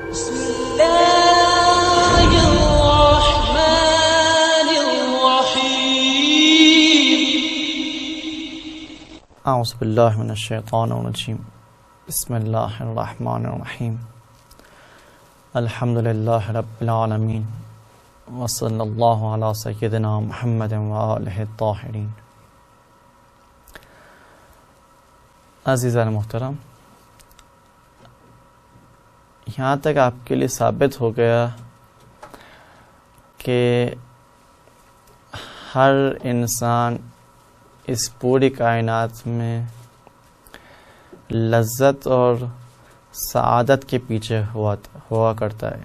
بسم الله الرحمن الرحيم. اعوذ باللہ من الشیطان الرجیم. بسم اللہ الرحمن الرحیم. الحمد للہ رب العالمین وصلی اللہ علی سیدنا محمد وآلہ الطاہرین. عزیزان محترم، یہاں تک آپ کے لیے ثابت ہو گیا کہ ہر انسان اس پوری کائنات میں لذت اور سعادت کے پیچھے ہوا کرتا ہے.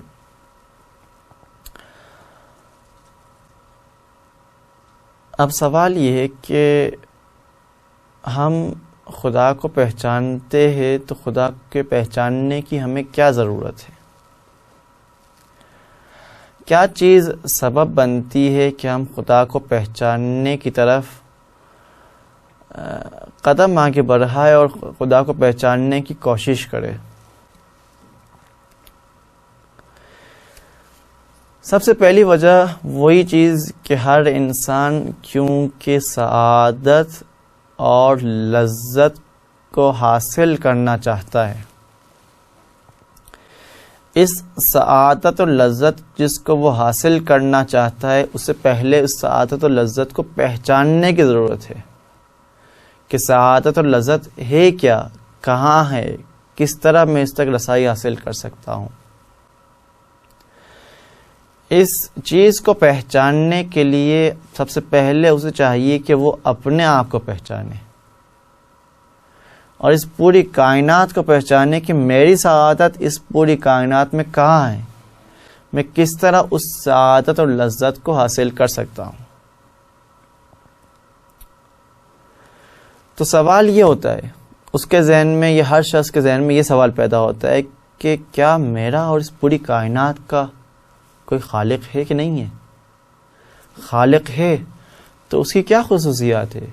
اب سوال یہ ہے کہ ہم خدا کو پہچانتے ہیں تو خدا کے پہچاننے کی ہمیں کیا ضرورت ہے؟ کیا چیز سبب بنتی ہے کہ ہم خدا کو پہچاننے کی طرف قدم آگے بڑھائے اور خدا کو پہچاننے کی کوشش کرے؟ سب سے پہلی وجہ وہی چیز کہ ہر انسان کیونکہ سعادت اور لذت کو حاصل کرنا چاہتا ہے. اس سعادت اور لذت جس کو وہ حاصل کرنا چاہتا ہے، اس سے پہلے اس سعادت اور لذت کو پہچاننے کی ضرورت ہے کہ سعادت اور لذت ہے کیا، کہاں ہے، کس طرح میں اس تک رسائی حاصل کر سکتا ہوں. اس چیز کو پہچاننے کے لیے سب سے پہلے اسے چاہیے کہ وہ اپنے آپ کو پہچانے اور اس پوری کائنات کو پہچانے کہ میری سعادت اس پوری کائنات میں کہاں ہے، میں کس طرح اس سعادت اور لذت کو حاصل کر سکتا ہوں. تو سوال یہ ہوتا ہے، اس کے ذہن میں، یہ ہر شخص کے ذہن میں یہ سوال پیدا ہوتا ہے کہ کیا میرا اور اس پوری کائنات کا کوئی خالق ہے کہ نہیں ہے؟ خالق ہے تو اس کی کیا خصوصیات ہے؟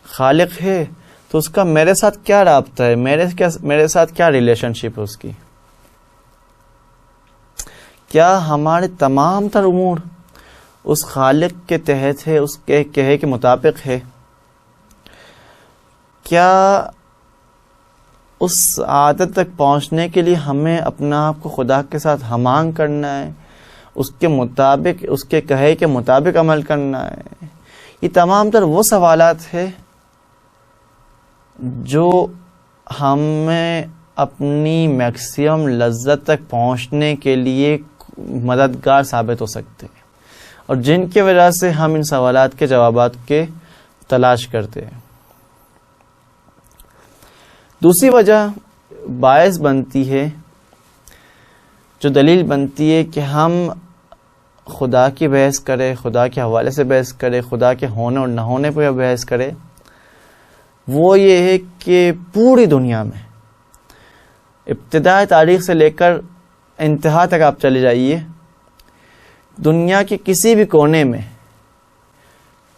خالق ہے تو اس کا میرے ساتھ کیا رابطہ ہے، میرے ساتھ کیا ریلیشن شپ ہے اس کی؟ کیا ہمارے تمام تر امور اس خالق کے تحت ہے، اس کے کہے کے مطابق ہے؟ کیا اس عادت تک پہنچنے کے لیے ہمیں اپنا آپ کو خدا کے ساتھ ہمانگ کرنا ہے، اس کے مطابق، اس کے کہے کے مطابق عمل کرنا ہے؟ یہ تمام تر وہ سوالات ہیں جو ہمیں اپنی میکسیمم لذت تک پہنچنے کے لیے مددگار ثابت ہو سکتے ہیں اور جن کی وجہ سے ہم ان سوالات کے جوابات کے تلاش کرتے ہیں. دوسری وجہ باعث بنتی ہے، جو دلیل بنتی ہے کہ ہم خدا کی بحث کریں، خدا کے حوالے سے بحث کریں، خدا کے ہونے اور نہ ہونے پہ بحث کریں، وہ یہ ہے کہ پوری دنیا میں ابتدائی تاریخ سے لے کر انتہا تک آپ چلے جائیے، دنیا کے کسی بھی کونے میں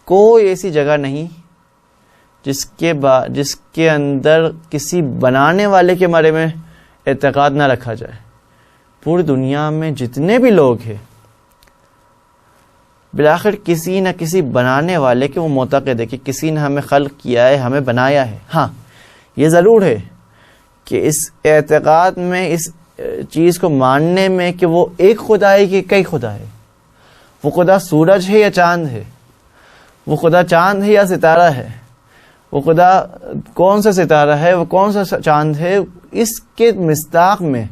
کوئی ایسی جگہ نہیں جس کے اندر کسی بنانے والے کے بارے میں اعتقاد نہ رکھا جائے. پوری دنیا میں جتنے بھی لوگ ہیں بالآخر کسی نہ کسی بنانے والے کے وہ معتقد ہے کہ کسی نے ہمیں خلق کیا ہے، ہمیں بنایا ہے. ہاں، یہ ضرور ہے کہ اس اعتقاد میں، اس چیز کو ماننے میں کہ وہ ایک خدا ہے کہ کئی خدا ہے. وہ خدا سورج ہے یا چاند ہے، وہ خدا چاند ہے یا ستارہ ہے، وہ خدا کون سا ستارہ ہے، وہ کون سا چاند ہے، اس کے مصداق میں،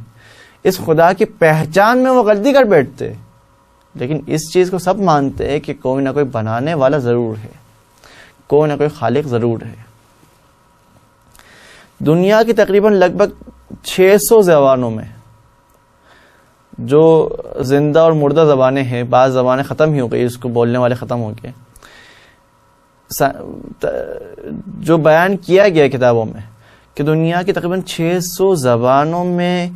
اس خدا کی پہچان میں وہ غلطی کر بیٹھتے. لیکن اس چیز کو سب مانتے ہیں کہ کوئی نہ کوئی بنانے والا ضرور ہے، کوئی نہ کوئی خالق ضرور ہے. دنیا کی تقریباً لگ بھگ 600 زبانوں میں، جو زندہ اور مردہ زبانیں ہیں، بعض زبانیں ختم ہی ہو گئی، اس کو بولنے والے ختم ہو گئے، جو بیان کیا گیا کتابوں میں کہ دنیا کی تقریباً 600 زبانوں میں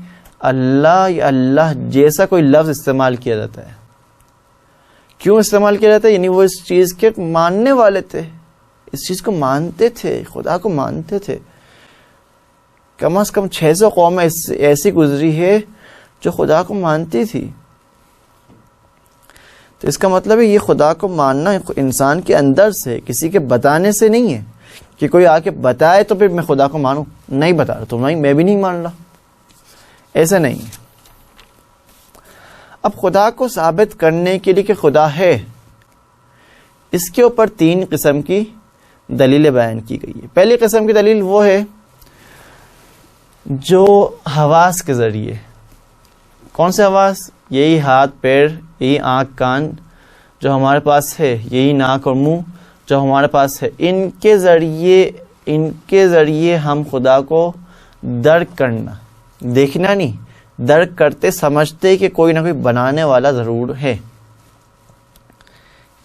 اللہ یا اللہ جیسا کوئی لفظ استعمال کیا جاتا ہے. کیوں استعمال کیا جاتا ہے؟ یعنی وہ اس چیز کے ماننے والے تھے، اس چیز کو مانتے تھے، خدا کو مانتے تھے. کم از کم 600 قومیں ایسی گزری ہے جو خدا کو مانتی تھی. تو اس کا مطلب ہے یہ خدا کو ماننا انسان کے اندر سے، کسی کے بتانے سے نہیں ہے کہ کوئی آ کے بتائے تو پھر میں خدا کو مانوں. نہیں بتا رہا تو میں بھی نہیں مان رہا، ایسا نہیں ہے. اب خدا کو ثابت کرنے کے لیے کہ خدا ہے، اس کے اوپر 3 قسم کی دلیلیں بیان کی گئی ہے. پہلی قسم کی دلیل وہ ہے جو حواس کے ذریعے. کون سے حواس؟ یہی ہاتھ پیر، یہی آنکھ کان جو ہمارے پاس ہے، یہی ناک اور منہ جو ہمارے پاس ہے، ان کے ذریعے ہم خدا کو درک کرنا، دیکھنا نہیں، درک کرتے سمجھتے کہ کوئی نہ کوئی بنانے والا ضرور ہے.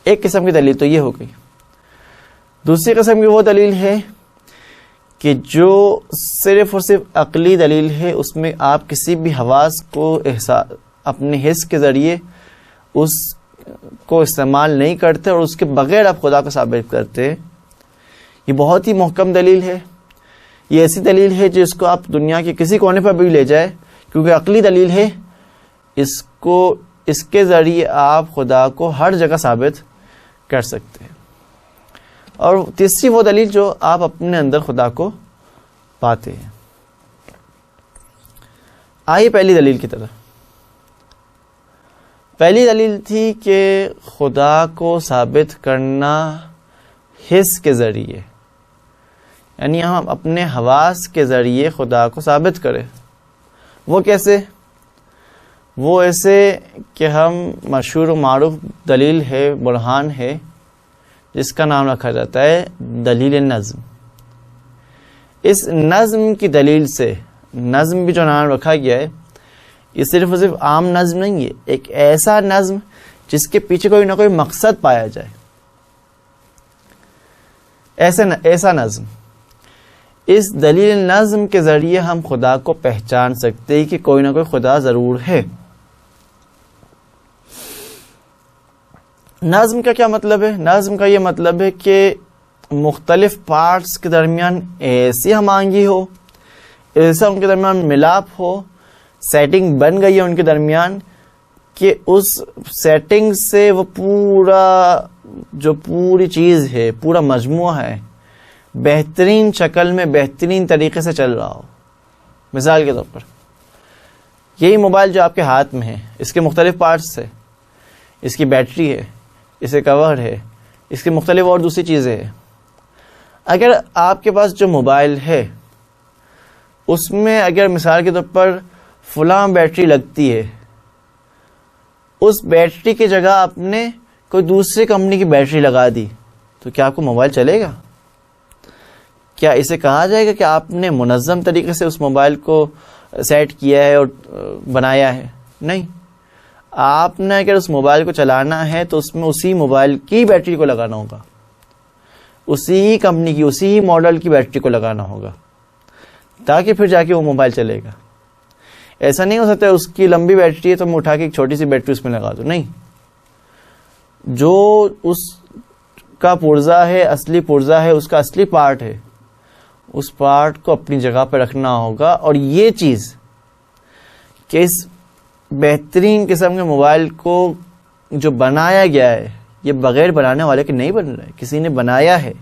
ایک قسم کی دلیل تو یہ ہو گئی. دوسری قسم کی وہ دلیل ہے کہ جو صرف اور صرف عقلی دلیل ہے، اس میں آپ کسی بھی حواس کو اپنے حس کے ذریعے اس کو استعمال نہیں کرتے اور اس کے بغیر آپ خدا کو ثابت کرتے. یہ بہت ہی محکم دلیل ہے. یہ ایسی دلیل ہے جس کو آپ دنیا کے کسی کونے پر بھی لے جائے، کیونکہ عقلی دلیل ہے. اس کے ذریعے آپ خدا کو ہر جگہ ثابت کر سکتے ہیں. اور تیسری وہ دلیل جو آپ اپنے اندر خدا کو پاتے ہیں. آئیے پہلی دلیل کی طرف. پہلی دلیل تھی کہ خدا کو ثابت کرنا حس کے ذریعے، یعنی ہم اپنے حواس کے ذریعے خدا کو ثابت کریں. وہ کیسے؟ وہ ایسے کہ ہم مشہور و معروف دلیل ہے، برہان ہے، جس کا نام رکھا جاتا ہے دلیل نظم. اس نظم کی دلیل سے، نظم بھی جو نام رکھا گیا ہے، یہ صرف اور صرف عام نظم نہیں ہے، ایک ایسا نظم جس کے پیچھے کوئی نہ کوئی مقصد پایا جائے. ایسا نظم. اس دلیل نظم کے ذریعے ہم خدا کو پہچان سکتے ہیں کہ کوئی نہ کوئی خدا ضرور ہے. نظم کا کیا مطلب ہے؟ نظم کا یہ مطلب ہے کہ مختلف پارٹس کے درمیان ایسی ہم آہنگی ہو، ایسا ان کے درمیان ملاپ ہو، سیٹنگ بن گئی ہے ان کے درمیان کہ اس سیٹنگ سے وہ پوری چیز ہے، پورا مجموعہ ہے، بہترین شکل میں بہترین طریقے سے چل رہا ہو. مثال کے طور پر یہی موبائل جو آپ کے ہاتھ میں ہے، اس کے مختلف پارٹس ہے، اس کی بیٹری ہے، اس کے کور ہے، اس کی مختلف اور دوسری چیزیں ہیں. اگر آپ کے پاس جو موبائل ہے اس میں اگر مثال کے طور پر فلاں بیٹری لگتی ہے، اس بیٹری کی جگہ آپ نے کوئی دوسری کمپنی کی بیٹری لگا دی، تو کیا آپ کو موبائل چلے گا؟ کیا اسے کہا جائے گا کہ آپ نے منظم طریقے سے اس موبائل کو سیٹ کیا ہے اور بنایا ہے؟ نہیں. آپ نے اگر اس موبائل کو چلانا ہے تو اس میں اسی موبائل کی بیٹری کو لگانا ہوگا، اسی ہی کمپنی کی، اسی ہی ماڈل کی بیٹری کو لگانا ہوگا، تاکہ پھر جا کے وہ موبائل چلے گا. ایسا نہیں ہو سکتا اس کی لمبی بیٹری ہے تو میں اٹھا کے ایک چھوٹی سی بیٹری اس میں لگا دوں. نہیں، جو اس کا پرزا ہے، اصلی پرزا ہے، اس کا اصلی پارٹ ہے، اس پارٹ کو اپنی جگہ پہ رکھنا ہوگا. اور یہ چیز کہ اس بہترین قسم کے موبائل کو جو بنایا گیا ہے، یہ بغیر بنانے والے کے نہیں بن رہا ہے، کسی نے بنایا ہے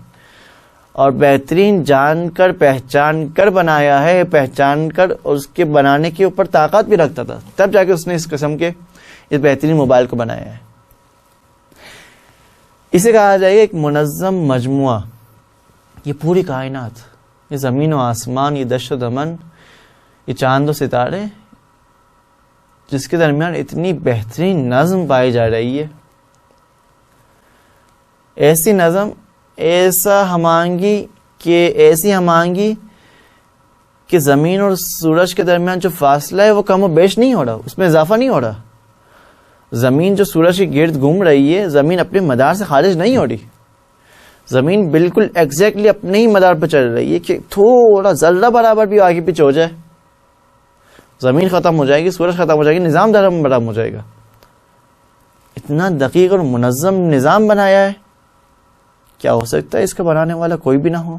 اور بہترین جان کر پہچان کر بنایا ہے، پہچان کر اور اس کے بنانے کے اوپر طاقت بھی رکھتا تھا، تب جا کے اس نے اس قسم کے اس بہترین موبائل کو بنایا ہے. اسے کہا جائے گا ایک منظم مجموعہ. یہ پوری کائنات، یہ زمین و آسمان، یہ دشت و دمن، یہ چاند و ستارے، جس کے درمیان اتنی بہترین نظم پائی جا رہی ہے، ایسی نظم، ایسی ہم آہنگی کہ زمین اور سورج کے درمیان جو فاصلہ ہے وہ کم و بیش نہیں ہو رہا، اس میں اضافہ نہیں ہو رہا. زمین جو سورج کے گرد گھوم رہی ہے، زمین اپنے مدار سے خارج نہیں ہو رہی، زمین بالکل ایگزیکٹلی اپنے ہی مدار پہ چل رہی ہے کہ تھوڑا ذرہ برابر بھی آگے پیچھے ہو جائے زمین ختم ہو جائے گی، سورج ختم ہو جائے گی، نظام برہم ہو جائے گا. اتنا دقیق اور منظم نظام بنایا ہے. کیا ہو سکتا ہے اس کا بنانے والا کوئی بھی نہ ہو،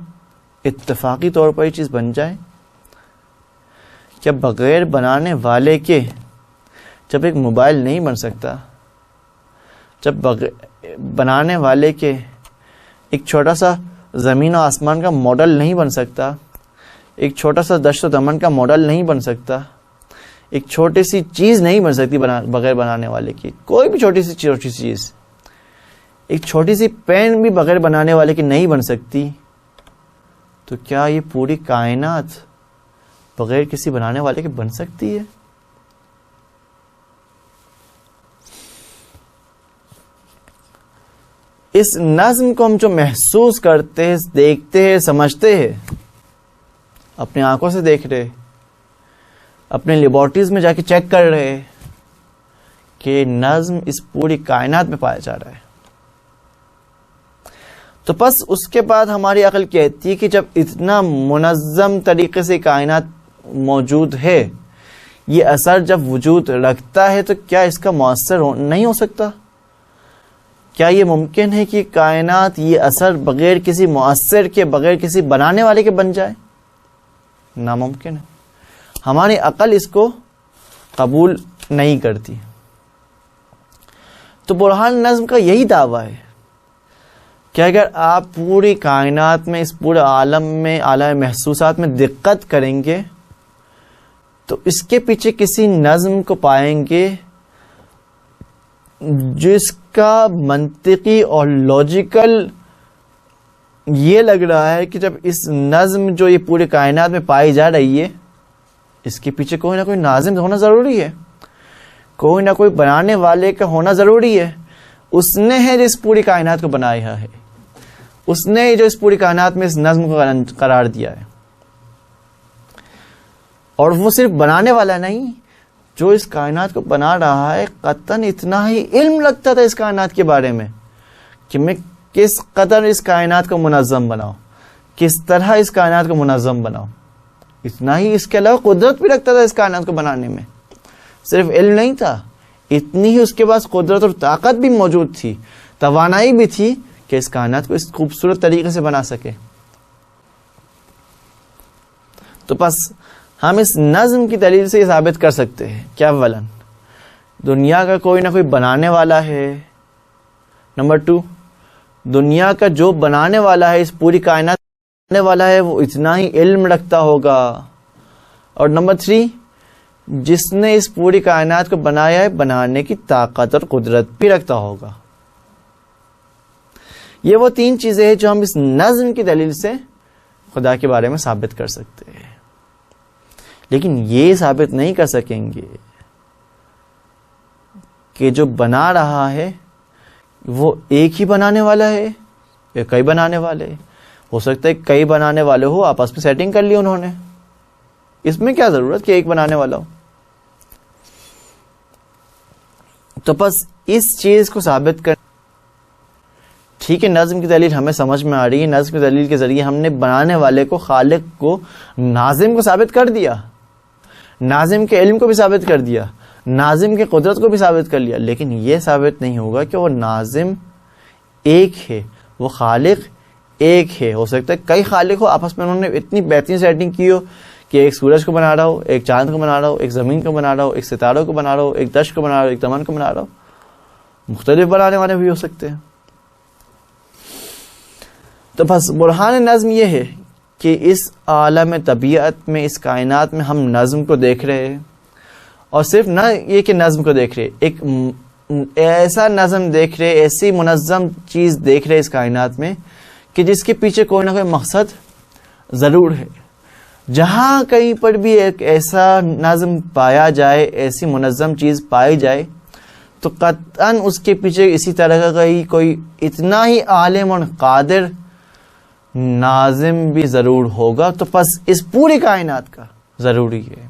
اتفاقی طور پر یہ چیز بن جائے؟ کہ بغیر بنانے والے کے جب ایک موبائل نہیں بن سکتا، جب بنانے والے کے ایک چھوٹا سا زمین و آسمان کا ماڈل نہیں بن سکتا، ایک چھوٹا سا دشت و دمن کا ماڈل نہیں بن سکتا، ایک چھوٹی سی چیز نہیں بن سکتی بغیر بنانے والے کی، کوئی بھی چھوٹی سی چیز، ایک چھوٹی سی پین بھی بغیر بنانے والے کی نہیں بن سکتی، تو کیا یہ پوری کائنات بغیر کسی بنانے والے کے بن سکتی ہے؟ اس نظم کو ہم جو محسوس کرتے ہیں، دیکھتے ہیں، سمجھتے ہیں، اپنے آنکھوں سے دیکھ رہے، اپنے لیبارٹریز میں جا کے چیک کر رہے کہ نظم اس پوری کائنات میں پایا جا رہا ہے، تو بس اس کے بعد ہماری عقل کہتی ہے کہ جب اتنا منظم طریقے سے کائنات موجود ہے، یہ اثر جب وجود رکھتا ہے، تو کیا اس کا مؤثر نہیں ہو سکتا؟ کیا یہ ممکن ہے کہ کائنات یہ اثر بغیر کسی مؤثر کے، بغیر کسی بنانے والے کے بن جائے؟ ناممکن ہے۔ ہماری عقل اس کو قبول نہیں کرتی۔ تو برہان نظم کا یہی دعویٰ ہے کہ اگر آپ پوری کائنات میں، اس پورے عالم میں، عالم محسوسات میں دقت کریں گے تو اس کے پیچھے کسی نظم کو پائیں گے جس کا منطقی اور لاجیکل یہ لگ رہا ہے کہ جب اس نظم جو یہ پوری کائنات میں پائی جا رہی ہے، اس کے پیچھے کوئی نہ کوئی ناظم ہونا ضروری ہے، کوئی نہ کوئی بنانے والے کا ہونا ضروری ہے۔ اس نے ہے جو اس پوری کائنات کو بنایا ہے، اس نے جو اس پوری کائنات میں اس نظم کو قرار دیا ہے، اور وہ صرف بنانے والا نہیں، جو اس کائنات کو بنا رہا ہے قطعاً اتنا ہی علم لگتا تھا اس کائنات کے بارے میں کہ میں کس قدر اس کائنات کو منظم بناؤں، کس طرح اس کائنات کو منظم بناؤں، اتنا ہی اس کے علاوہ قدرت بھی رکھتا تھا اس کائنات کو بنانے میں۔ صرف علم نہیں تھا، اتنی ہی اس کے پاس قدرت اور طاقت بھی موجود تھی، توانائی بھی تھی کہ اس کائنات کو اس خوبصورت طریقے سے بنا سکے۔ تو بس ہم اس نظم کی دلیل سے یہ ثابت کر سکتے ہیں کہ اولاً دنیا کا کوئی نہ کوئی بنانے والا ہے، نمبر 2 دنیا کا جو بنانے والا ہے، اس پوری کائنات بنانے والا ہے، وہ اتنا ہی علم رکھتا ہوگا، اور نمبر 3 جس نے اس پوری کائنات کو بنایا ہے، بنانے کی طاقت اور قدرت بھی رکھتا ہوگا۔ یہ وہ 3 چیزیں ہیں جو ہم اس نظم کی دلیل سے خدا کے بارے میں ثابت کر سکتے ہیں، لیکن یہ ثابت نہیں کر سکیں گے کہ جو بنا رہا ہے وہ ایک ہی بنانے والا ہے یا کئی بنانے والے۔ ہو سکتا ہے کئی بنانے والے ہو، آپس میں سیٹنگ کر لی انہوں نے، اس میں کیا ضرورت کہ ایک بنانے والا ہو۔ تو بس اس چیز کو ثابت کر، ٹھیک ہے نظم کی دلیل ہمیں سمجھ میں آ رہی ہے، نظم کی دلیل کے ذریعے ہم نے بنانے والے کو، خالق کو، ناظم کو ثابت کر دیا، ناظم کے علم کو بھی ثابت کر دیا، ناظم کی قدرت کو بھی ثابت کر لیا، لیکن یہ ثابت نہیں ہوگا کہ وہ ناظم ایک ہے، وہ خالق ایک ہے۔ ہو سکتا ہے کئی خالق ہو، آپس میں انہوں نے اتنی بہترین سیٹنگ کی ہو کہ ایک سورج کو بنا رہا ہو، ایک چاند کو بنا رہا ہو، ایک زمین کو بنا رہا ہو، ایک ستاروں کو بنا رہا ہو، ایک دشت کو بنا رہا ہو، ایک دمن کو بنا رہا ہو، مختلف بنانے والے بھی ہو سکتے ہیں۔ تو بس برہان نظم یہ ہے کہ اس عالم طبیعت میں، اس کائنات میں ہم نظم کو دیکھ رہے ہیں، اور صرف نہ یہ کہ نظم کو دیکھ رہے، ایک ایسا نظم دیکھ رہے، ایسی منظم چیز دیکھ رہے اس کائنات میں کہ جس کے پیچھے کوئی نہ کوئی مقصد ضرور ہے۔ جہاں کہیں پر بھی ایک ایسا نظم پایا جائے، ایسی منظم چیز پائی جائے، تو قطعاً اس کے پیچھے اسی طرح کا ہی کوئی اتنا ہی عالم اور قادر ناظم بھی ضرور ہوگا۔ تو پس اس پوری کائنات کا ضروری ہے،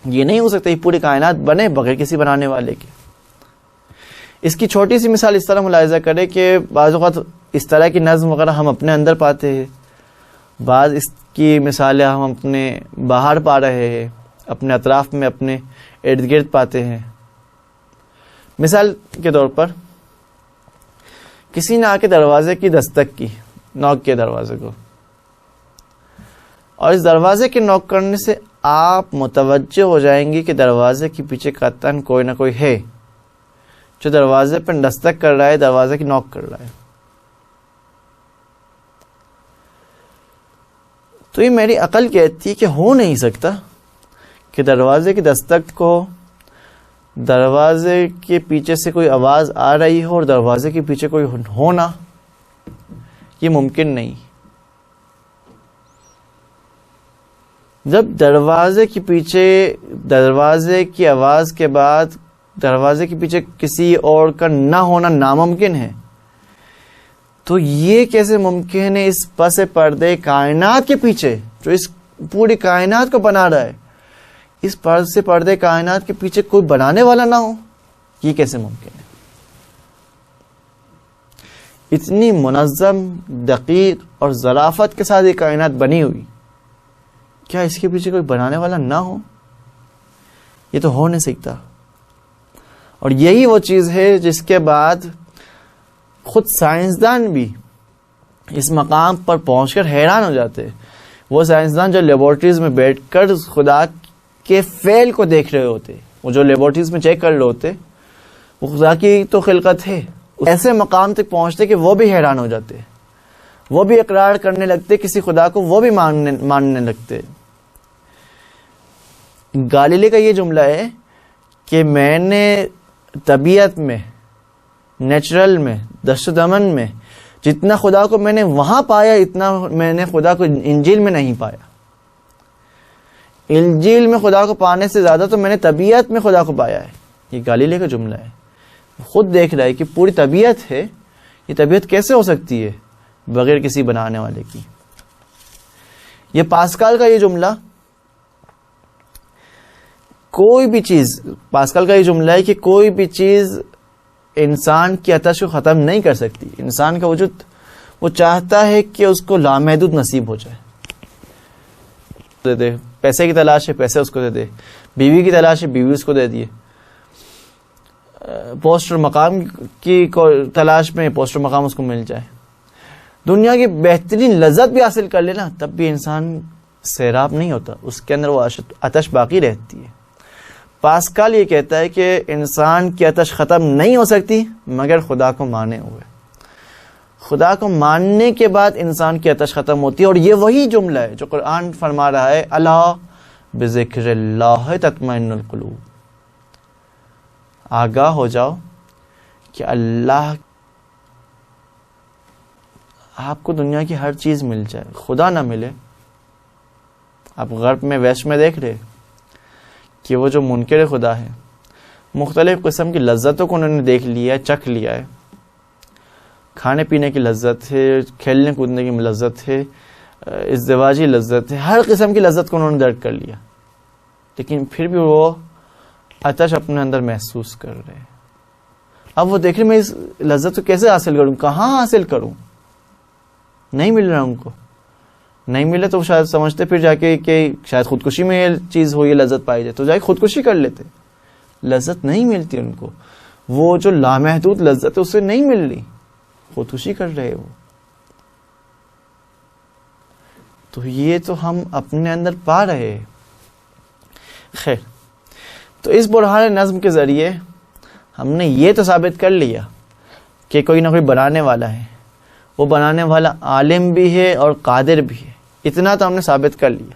یہ نہیں ہو سکتا یہ پوری کائنات بنے بغیر کسی بنانے والے کے۔ اس کی چھوٹی سی مثال اس طرح ملاحظہ کرے کہ بعض اوقات اس طرح کی نظم وغیرہ ہم اپنے اندر پاتے ہیں، بعض اس کی مثالیں ہم اپنے باہر پا رہے ہیں، اپنے اطراف میں، اپنے ارد گرد پاتے ہیں۔ مثال کے طور پر کسی نے آ کے دروازے کی دستک کی، نوک کے دروازے کو، اور اس دروازے کے نوک کرنے سے آپ متوجہ ہو جائیں گے کہ دروازے کے پیچھے قطعاً کوئی نہ کوئی ہے جو دروازے پر دستک کر رہا ہے، دروازے کی نوک کر رہا ہے. تو یہ میری عقل کہتی ہے کہ ہو نہیں سکتا کہ دروازے کی دستک کو دروازے کے پیچھے سے کوئی آواز آ رہی ہو اور دروازے کے پیچھے کوئی ہونا، یہ ممکن نہیں. جب دروازے کے پیچھے دروازے کی آواز کے بعد دروازے کے پیچھے کسی اور کا نہ ہونا ناممکن ہے، تو یہ کیسے ممکن ہے اس پس پردے کائنات کے پیچھے جو اس پوری کائنات کو بنا رہا ہے، اس پس پردے کائنات کے پیچھے کوئی بنانے والا نہ ہو؟ یہ کیسے ممکن ہے؟ اتنی منظم، دقیق اور ظرافت کے ساتھ یہ کائنات بنی ہوئی، کیا اس کے پیچھے کوئی بنانے والا نہ ہو؟ یہ تو ہو نہیں سکتا. اور یہی وہ چیز ہے جس کے بعد خود سائنسدان بھی اس مقام پر پہنچ کر حیران ہو جاتے. وہ سائنسدان جو لیبورٹریز میں بیٹھ کر خدا کے فعل کو دیکھ رہے ہوتے، وہ جو لیبورٹریز میں چیک کر رہے ہوتے، وہ خدا کی تو خلقت ہے، ایسے مقام تک پہنچتے کہ وہ بھی حیران ہو جاتے، وہ بھی اقرار کرنے لگتے کسی خدا کو، وہ بھی ماننے لگتے. گالیلے کا یہ جملہ ہے کہ میں نے طبیعت میں، نیچرل میں، دشت و دمن میں جتنا خدا کو میں نے وہاں پایا، اتنا میں نے خدا کو انجیل میں نہیں پایا. انجیل میں خدا کو پانے سے زیادہ تو میں نے طبیعت میں خدا کو پایا ہے. یہ گالیلے کا جملہ ہے. خود دیکھ رہا ہے کہ پوری طبیعت ہے، یہ طبیعت کیسے ہو سکتی ہے بغیر کسی بنانے والے کی. یہ پاسکال کا یہ جملہ، کوئی بھی چیز، پاسکال کا یہ جملہ ہے کہ کوئی بھی چیز انسان کی آتش کو ختم نہیں کر سکتی. انسان کا وجود وہ چاہتا ہے کہ اس کو لامحدود نصیب ہو جائے. دے دے، پیسے کی تلاش ہے پیسے اس کو دے دے، بیوی کی تلاش ہے بیوی اس کو دے دیے، پوسٹ اور مقام کی تلاش میں پوسٹ اور مقام اس کو مل جائے. دنیا کی بہترین لذت بھی حاصل کر لینا تب بھی انسان سیراب نہیں ہوتا، اس کے اندر وہ آتش باقی رہتی ہے. پاسکال یہ کہتا ہے کہ انسان کی آتش ختم نہیں ہو سکتی مگر خدا کو مانے ہوئے. خدا کو ماننے کے بعد انسان کی آتش ختم ہوتی ہے. اور یہ وہی جملہ ہے جو قرآن فرما رہا ہے، الا بذکر اللہ تطمئن القلوب. آگاہ ہو جاؤ کہ اللہ، آپ کو دنیا کی ہر چیز مل جائے، خدا نہ ملے. آپ غرب میں، ویسٹ میں دیکھ رہے کہ وہ جو منکر خدا ہے، مختلف قسم کی لذتوں کو انہوں نے دیکھ لیا ہے، چکھ لیا ہے. کھانے پینے کی لذت ہے، کھیلنے کودنے کی لذت ہے، ازدواجی لذت ہے، ہر قسم کی لذت کو انہوں نے درک کر لیا، لیکن پھر بھی وہ آتش اپنے اندر محسوس کر رہے ہیں. اب وہ دیکھ رہے میں اس لذت کو کیسے حاصل کروں، کہاں حاصل کروں؟ نہیں مل رہا ان کو. نہیں ملے تو شاید سمجھتے پھر جا کے کہ شاید خودکشی میں یہ چیز ہو، یہ لذت پائی جائے، تو جا کے خودکشی کر لیتے. لذت نہیں ملتی ان کو، وہ جو لامحدود لذت ہے اسے نہیں مل رہی، خودکشی کر رہے وہ. تو یہ تو ہم اپنے اندر پا رہے ہیں. خیر، تو اس برہان نظم کے ذریعے ہم نے یہ تو ثابت کر لیا کہ کوئی نہ کوئی بنانے والا ہے. وہ بنانے والا عالم بھی ہے اور قادر بھی ہے، اتنا تو ہم نے ثابت کر لیا.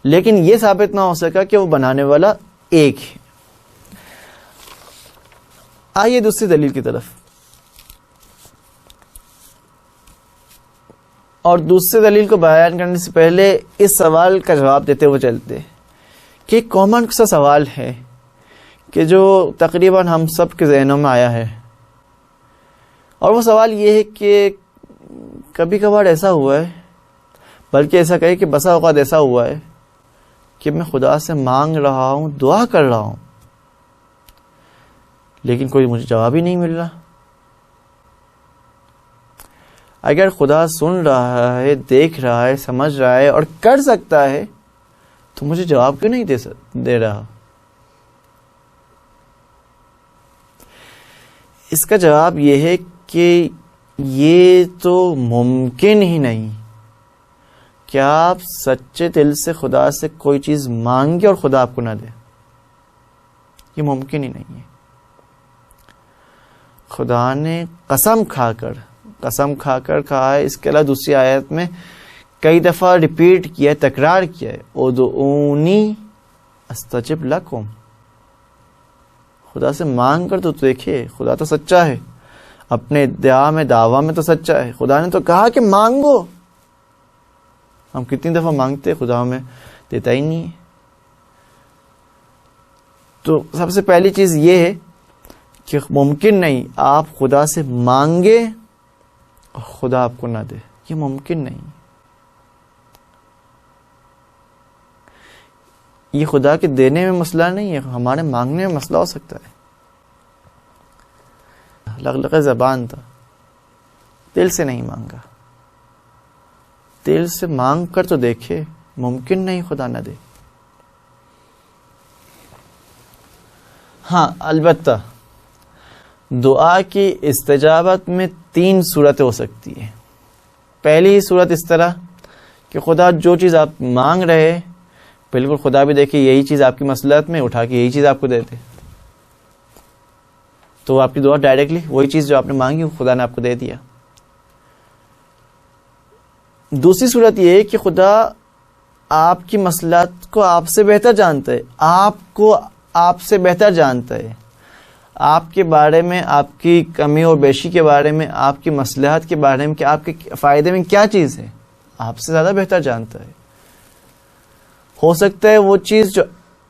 لیکن یہ ثابت نہ ہو سکا کہ وہ بنانے والا ایک ہے. آئیے دوسری دلیل کی طرف. اور دوسری دلیل کو بیان کرنے سے پہلے اس سوال کا جواب دیتے ہوئے چلتے کہ ایک کامن سا سوال ہے کہ جو تقریباً ہم سب کے ذہنوں میں آیا ہے، اور وہ سوال یہ ہے کہ کبھی کبھار ایسا ہوا ہے، بلکہ ایسا کہے کہ بسا اوقات ایسا ہوا ہے کہ میں خدا سے مانگ رہا ہوں، دعا کر رہا ہوں، لیکن کوئی مجھے جواب ہی نہیں مل رہا. اگر خدا سن رہا ہے، دیکھ رہا ہے، سمجھ رہا ہے اور کر سکتا ہے تو مجھے جواب کیوں نہیں دے رہا؟ اس کا جواب یہ ہے کہ یہ تو ممکن ہی نہیں کیا آپ سچے دل سے خدا سے کوئی چیز مانگے اور خدا آپ کو نہ دے؟ یہ ممکن ہی نہیں ہے. خدا نے قسم کھا کر کہا ہے. اس کے علاوہ دوسری آیت میں کئی دفعہ ریپیٹ کیا ہے، تکرار کیا ہے، ادعونی استجب لکم. خدا سے مانگ کر تو دیکھیے، خدا تو سچا ہے، اپنے ادعا میں دعویٰ میں تو سچا ہے. خدا نے تو کہا کہ مانگو. ہم کتنی دفعہ مانگتے، خدا ہمیں دیتا ہی نہیں ہے. تو سب سے پہلی چیز یہ ہے کہ ممکن نہیں آپ خدا سے مانگے اور خدا آپ کو نہ دے. یہ ممکن نہیں. یہ خدا کے دینے میں مسئلہ نہیں ہے، ہمارے مانگنے میں مسئلہ ہو سکتا ہے. لغلق زبان تھا، دل سے نہیں مانگا. دل سے مانگ کر تو دیکھے، ممکن نہیں خدا نہ دے. ہاں البتہ دعا کی استجابت میں 3 صورتیں ہو سکتی ہیں. پہلی صورت اس طرح کہ خدا جو چیز آپ مانگ رہے بالکل خدا بھی دیکھے یہی چیز آپ کی مصلحت میں اٹھا کے یہی چیز آپ کو دے دے، تو آپ کی دعا ڈائریکٹلی وہی چیز جو آپ نے مانگی خدا نے آپ کو دے دیا. دوسری صورت یہ ہے کہ خدا آپ کی مصلحت کو آپ سے بہتر جانتا ہے، آپ کو آپ سے بہتر جانتا ہے، آپ کے بارے میں، آپ کی کمی اور بیشی کے بارے میں، آپ کی مصلحت کے بارے میں کہ آپ کے فائدے میں کیا چیز ہے، آپ سے زیادہ بہتر جانتا ہے. ہو سکتا ہے وہ چیز جو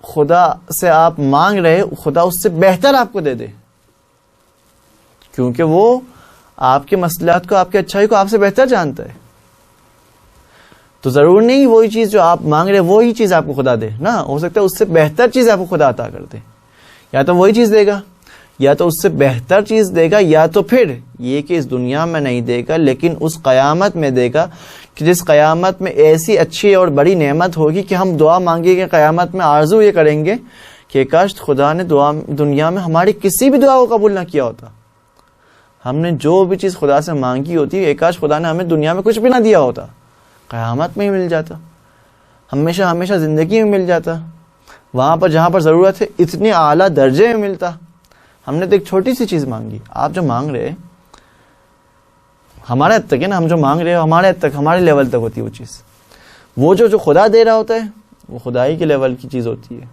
خدا سے آپ مانگ رہے خدا اس سے بہتر آپ کو دے دے، کیونکہ وہ آپ کے مصلحت کو، آپ کی اچھائی کو آپ سے بہتر جانتا ہے. تو ضرور نہیں وہی چیز جو آپ مانگ رہے وہی چیز آپ کو خدا دے نا، ہو سکتا ہے اس سے بہتر چیز آپ کو خدا عطا کر دے. یا تو وہی چیز دے گا، یا تو اس سے بہتر چیز دے گا، یا تو پھر یہ کہ اس دنیا میں نہیں دے گا لیکن اس قیامت میں دے گا، کہ جس قیامت میں ایسی اچھی اور بڑی نعمت ہوگی کہ ہم دعا مانگیں گے قیامت میں آرزو یہ کریں گے کہ کاش خدا نے دنیا میں ہماری کسی بھی دعا کو قبول نہ کیا ہوتا. ہم نے جو بھی چیز خدا سے مانگی ہوتی ہے کاش خدا نے ہمیں دنیا میں کچھ بھی نہ دیا ہوتا، قیامت میں ہی مل جاتا، ہمیشہ ہمیشہ زندگی میں مل جاتا، وہاں پر جہاں پر ضرورت ہے اتنے اعلیٰ درجے میں ملتا. ہم نے تو ایک چھوٹی سی چیز مانگی. آپ جو مانگ رہے ہمارے حد تک ہے نا، ہم جو مانگ رہے ہمارے حد تک، ہمارے لیول تک ہوتی ہے وہ چیز. وہ جو خدا دے رہا ہوتا ہے وہ خدائی کے لیول کی چیز ہوتی ہے.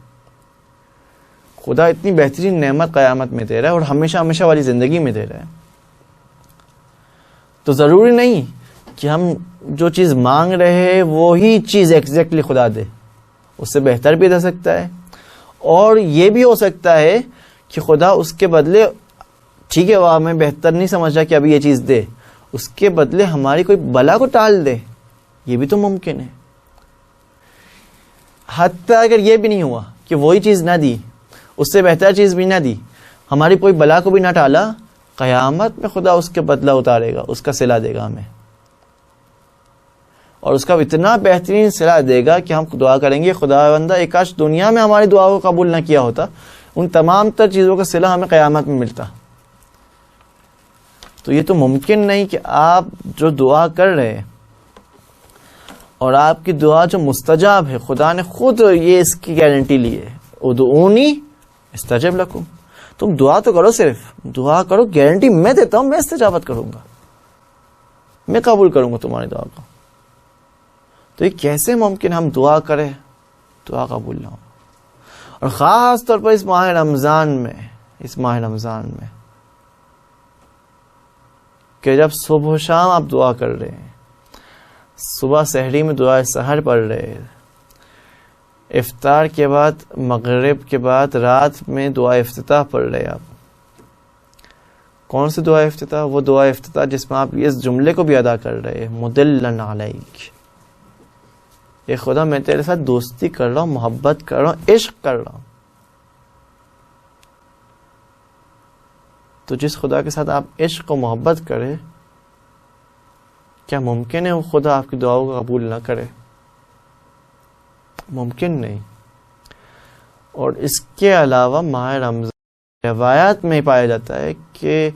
خدا اتنی بہترین نعمت قیامت میں دے رہا ہے اور ہمیشہ ہمیشہ والی زندگی میں دے رہا ہے. تو ضروری نہیں کہ ہم جو چیز مانگ رہے ہیں وہی چیز ایگزیکٹلی خدا دے، اس سے بہتر بھی دے سکتا ہے. اور یہ بھی ہو سکتا ہے کہ خدا اس کے بدلے، ٹھیک ہے وہ ہمیں بہتر نہیں سمجھ رہا کہ ابھی یہ چیز دے، اس کے بدلے ہماری کوئی بلا کو ٹال دے. یہ بھی تو ممکن ہے. حتیٰ اگر یہ بھی نہیں ہوا کہ وہی چیز نہ دی، اس سے بہتر چیز بھی نہ دی، ہماری کوئی بلا کو بھی نہ ٹالا، قیامت میں خدا اس کے بدلہ اتارے گا، اس کا صلہ دے گا ہمیں، اور اس کا اتنا بہترین صلہ دے گا کہ ہم دعا کریں گے خدا بندہ ایک کاش دنیا میں ہماری دعا کو قبول نہ کیا ہوتا، ان تمام تر چیزوں کا صلہ ہمیں قیامت میں ملتا. تو یہ تو ممکن نہیں کہ آپ جو دعا کر رہے ہیں اور آپ کی دعا جو مستجاب ہے، خدا نے خود یہ اس کی گارنٹی لی ہے، ادعونی استجب لکم. تم دعا تو کرو، صرف دعا کرو، گارنٹی میں دیتا ہوں میں استجابت کروں گا، میں قبول کروں گا تمہاری دعا کو. تو یہ کیسے ممکن ہم دعا کریں دعا قبول نہ ہو؟ اور خاص طور پر اس ماہ رمضان میں کہ جب صبح و شام آپ دعا کر رہے ہیں، صبح سحری میں دعا سحر پڑھ رہے ہیں، افطار کے بعد، مغرب کے بعد رات میں دعا افتتاح پڑھ رہے ہیں. آپ کون سی دعا افتتاح؟ وہ دعا افتتاح جس میں آپ اس جملے کو بھی ادا کر رہے ہیں، مدلن علیک، اے خدا میں تیرے ساتھ دوستی کر رہا ہوں، محبت کر رہا ہوں، عشق کر رہا ہوں. تو جس خدا کے ساتھ آپ عشق و محبت کرے، کیا ممکن ہے وہ خدا آپ کی دعاؤں کو قبول نہ کرے؟ ممکن نہیں. اور اس کے علاوہ ماہ رمضان روایات میں پایا جاتا ہے کہ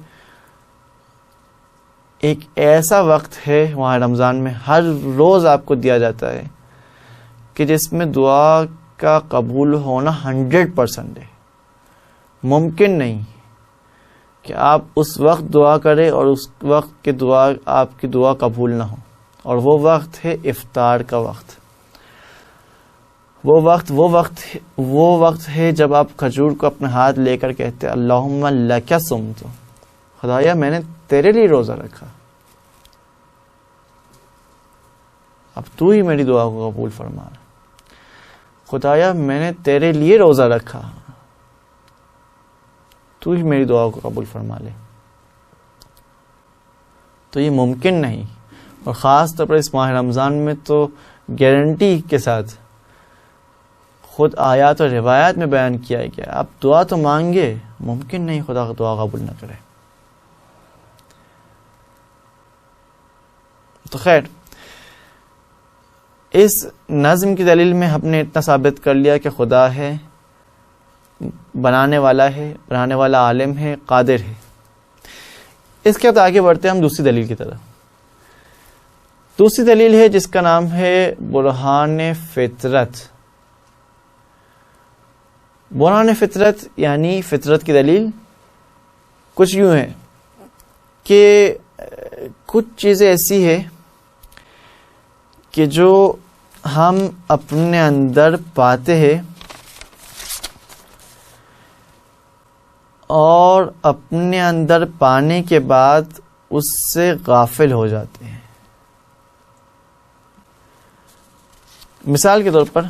ایک ایسا وقت ہے وہاں رمضان میں ہر روز آپ کو دیا جاتا ہے کہ جس میں دعا کا قبول ہونا 100% ہے. ممکن نہیں کہ آپ اس وقت دعا کریں اور اس وقت کی دعا آپ کی دعا قبول نہ ہو. اور وہ وقت ہے افطار کا وقت. وہ وقت ہے جب آپ کھجور کو اپنے ہاتھ لے کر کہتے ہیں اللہم لک صمت، خدایا میں نے تیرے لیے روزہ رکھا، اب تو ہی میری دعا کو قبول فرما. خدایا میں نے تیرے لیے روزہ رکھا، تو ہی میری دعا کو قبول فرما لے. تو یہ ممکن نہیں، اور خاص طور پر اس ماہ رمضان میں تو گارنٹی کے ساتھ خود آیات اور روایات میں بیان کیا گیا آپ دعا تو مانگے، ممکن نہیں خدا کا دعا قبول نہ کرے. تو خیر، اس نظم کی دلیل میں ہم نے اتنا ثابت کر لیا کہ خدا ہے، بنانے والا عالم ہے، قادر ہے. اس کے بعد آگے بڑھتے ہیں ہم دوسری دلیل کی طرف. دوسری دلیل ہے جس کا نام ہے برہان فطرت. برہان فطرت یعنی فطرت کی دلیل کچھ یوں ہے کہ کچھ چیزیں ایسی ہے کہ جو ہم اپنے اندر پاتے ہیں اور اپنے اندر پانے کے بعد اس سے غافل ہو جاتے ہیں. مثال کے طور پر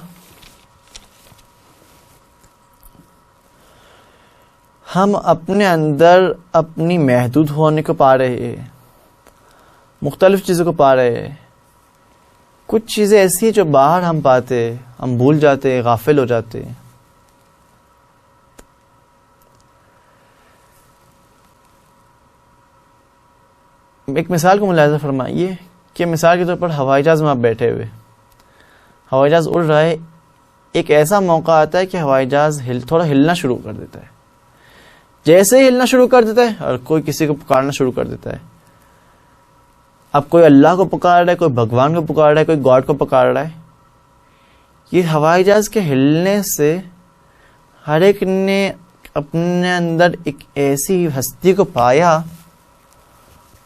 ہم اپنے اندر اپنی محدود ہونے کو پا رہے ہیں، مختلف چیزوں کو پا رہے ہیں. کچھ چیزیں ایسی ہیں جو باہر ہم پاتے، ہم بھول جاتے، غافل ہو جاتے. ایک مثال کو ملاحظہ فرمائیے کہ مثال کے طور پر ہوائی جہاز میں آپ بیٹھے ہوئے، ہوائی جہاز اڑ رہا ہے، ایک ایسا موقع آتا ہے کہ ہوائی جہاز تھوڑا ہلنا شروع کر دیتا ہے. جیسے ہی ہلنا شروع کر دیتا ہے اور کوئی کسی کو پکارنا شروع کر دیتا ہے. اب کوئی اللہ کو پکار رہا ہے، کوئی بھگوان کو پکار رہا ہے، کوئی گاڈ کو پکار رہا ہے. یہ ہوائی جہاز کے ہلنے سے ہر ایک نے اپنے اندر ایک ایسی ہستی کو پایا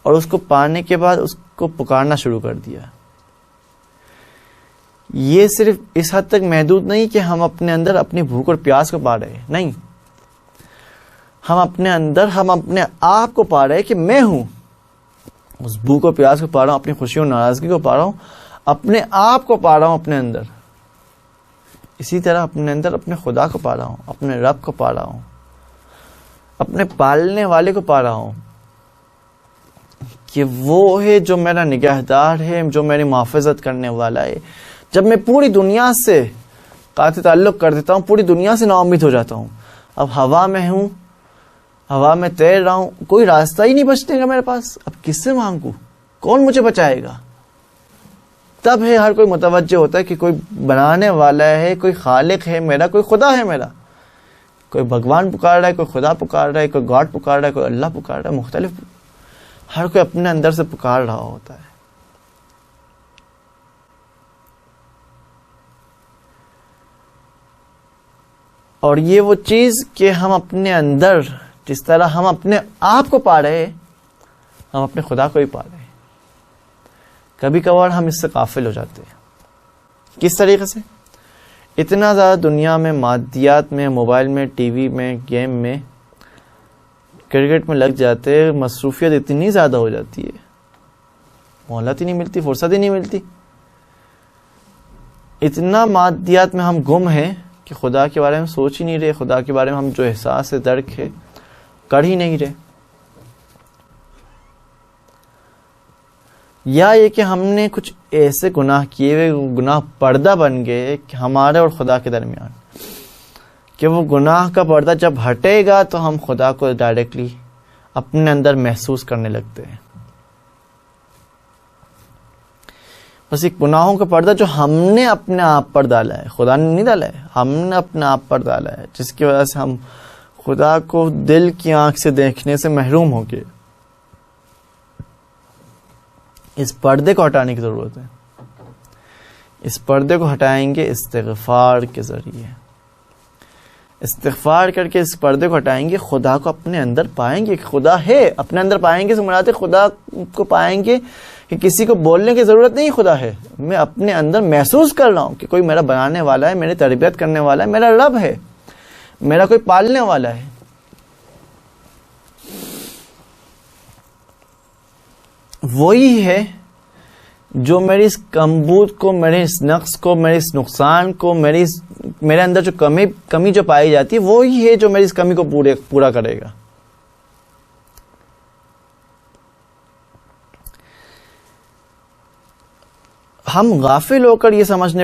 اور اس کو پانے کے بعد اس کو پکارنا شروع کر دیا. یہ صرف اس حد تک محدود نہیں کہ ہم اپنے اندر اپنی بھوک اور پیاس کو پا رہے ہیں، نہیں، ہم اپنے اندر ہم اپنے آپ کو پا رہے ہیں کہ میں ہوں. اس بھوک اور پیاس کو پا رہا ہوں، اپنی خوشی اور ناراضگی کو پا رہا ہوں، اپنے آپ کو پا رہا ہوں اپنے اندر. اسی طرح اپنے اندر اپنے خدا کو پا رہا ہوں، اپنے رب کو پا رہا ہوں، اپنے پالنے والے کو پا رہا ہوں کہ وہ ہے جو میرا نگہدار ہے، جو میری محافظت کرنے والا ہے. جب میں پوری دنیا سے قاطع تعلق کر دیتا ہوں، پوری دنیا سے نا امید ہو جاتا ہوں، اب ہوا میں ہوں، ہوا میں تیر رہا ہوں، کوئی راستہ ہی نہیں بچنے کا میرے پاس، اب کس سے مانگوں، کون مجھے بچائے گا؟ تب ہے ہر کوئی متوجہ ہوتا ہے کہ کوئی بنانے والا ہے، کوئی خالق ہے میرا، کوئی خدا ہے میرا. کوئی بھگوان پکار رہا ہے، کوئی خدا پکار رہا ہے، کوئی گاڈ پکار رہا ہے، کوئی اللہ پکار رہا ہے. مختلف، ہر کوئی اپنے اندر سے پکار رہا ہوتا ہے. اور یہ وہ چیز کہ ہم اپنے اندر جس طرح ہم اپنے آپ کو پا رہے، ہم اپنے خدا کو ہی پا رہے. کبھی کبھار ہم اس سے غافل ہو جاتے ہیں. کس طریقے سے؟ اتنا زیادہ دنیا میں مادیات میں، موبائل میں، ٹی وی میں، گیم میں، کرکٹ میں لگ جاتے، مصروفیت اتنی زیادہ ہو جاتی ہے، مہلت ہی نہیں ملتی، فرصت ہی نہیں ملتی. اتنا مادیات میں ہم گم ہیں کہ خدا کے بارے میں سوچ ہی نہیں رہے، خدا کے بارے میں ہم جو احساس ہے، درک ہے، کر ہی نہیں رہے. یا یہ کہ ہم نے کچھ ایسے گناہ کیے ہوئے، گناہ پردہ بن گئے کہ ہمارے اور خدا کے درمیان، کہ وہ گناہ کا پردہ جب ہٹے گا تو ہم خدا کو ڈائریکٹلی اپنے اندر محسوس کرنے لگتے ہیں. بس ایک گناہوں کا پردہ جو ہم نے اپنے آپ پر ڈالا ہے، خدا نے نہیں ڈالا ہے، ہم نے اپنے آپ پر ڈالا ہے، جس کی وجہ سے ہم خدا کو دل کی آنکھ سے دیکھنے سے محروم ہو گئے. اس پردے کو ہٹانے کی ضرورت ہے. اس پردے کو ہٹائیں گے استغفار کے ذریعے. استغفار کر کے اس پردے کو ہٹائیں گے, خدا کو اپنے اندر پائیں گے کہ خدا ہے. اپنے اندر پائیں گے سے مراد ہے خدا کو پائیں گے کہ کسی کو بولنے کی ضرورت نہیں, خدا ہے. میں اپنے اندر محسوس کر رہا ہوں کہ کوئی میرا بنانے والا ہے, میری تربیت کرنے والا ہے, میرا رب ہے, میرا کوئی پالنے والا ہے. وہی ہے جو میری اس کمبود کو, میرے اس نقص کو, میرے اس نقصان کو, میرے اندر جو کمی جو پائی جاتی ہے, وہی ہے جو میری اس کمی کو پورا کرے گا. ہم غافل ہو کر یہ سمجھ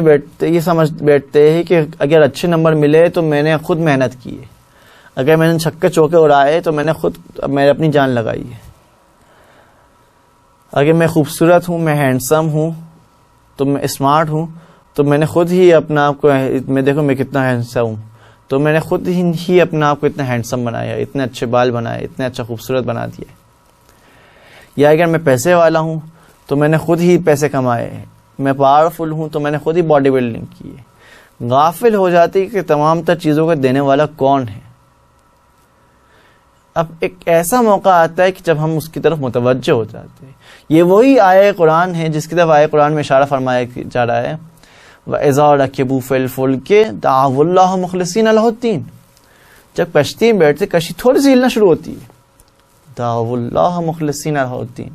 بیٹھتے ہیں کہ اگر اچھے نمبر ملے تو میں نے خود محنت کی ہے, اگر میں نے چھکے چوکے اڑائے تو میں نے اپنی جان لگائی ہے, اگر میں خوبصورت ہوں, میں ہینڈسم ہوں, تو میں اسمارٹ ہوں, تو میں نے خود ہی اپنا آپ کو, میں دیکھو میں کتنا ہینڈسم ہوں, تو میں نے خود ہی اپنا آپ کو اتنا ہینڈسم بنایا, اتنے اچھے بال بنائے, اتنے اچھا خوبصورت بنا دیا. یا اگر میں پیسے والا ہوں تو میں نے خود ہی پیسے کمائے, میں پاورفل ہوں تو میں نے خود ہی باڈی بلڈنگ کی ہے. غافل ہو جاتی کہ تمام تر چیزوں کا دینے والا کون ہے. اب ایک ایسا موقع آتا ہے کہ جب ہم اس کی طرف متوجہ ہو جاتے ہیں. یہ وہی آیہ قرآن ہے جس کی طرف آیہ قرآن میں اشارہ فرمایا جا رہا ہے, وَإِذَا رَكِبُوا فِي الْفُلْكِ دَعَوُا اللَّهَ مُخْلِصِينَ لَهُ الدِّينَ. جب کشتی میں بیٹھتے کشتی تھوڑی سی ہلنا شروع ہوتی ہے, دَعَوُا اللَّهَ مُخْلِصِينَ لَهُ الدِّينَ,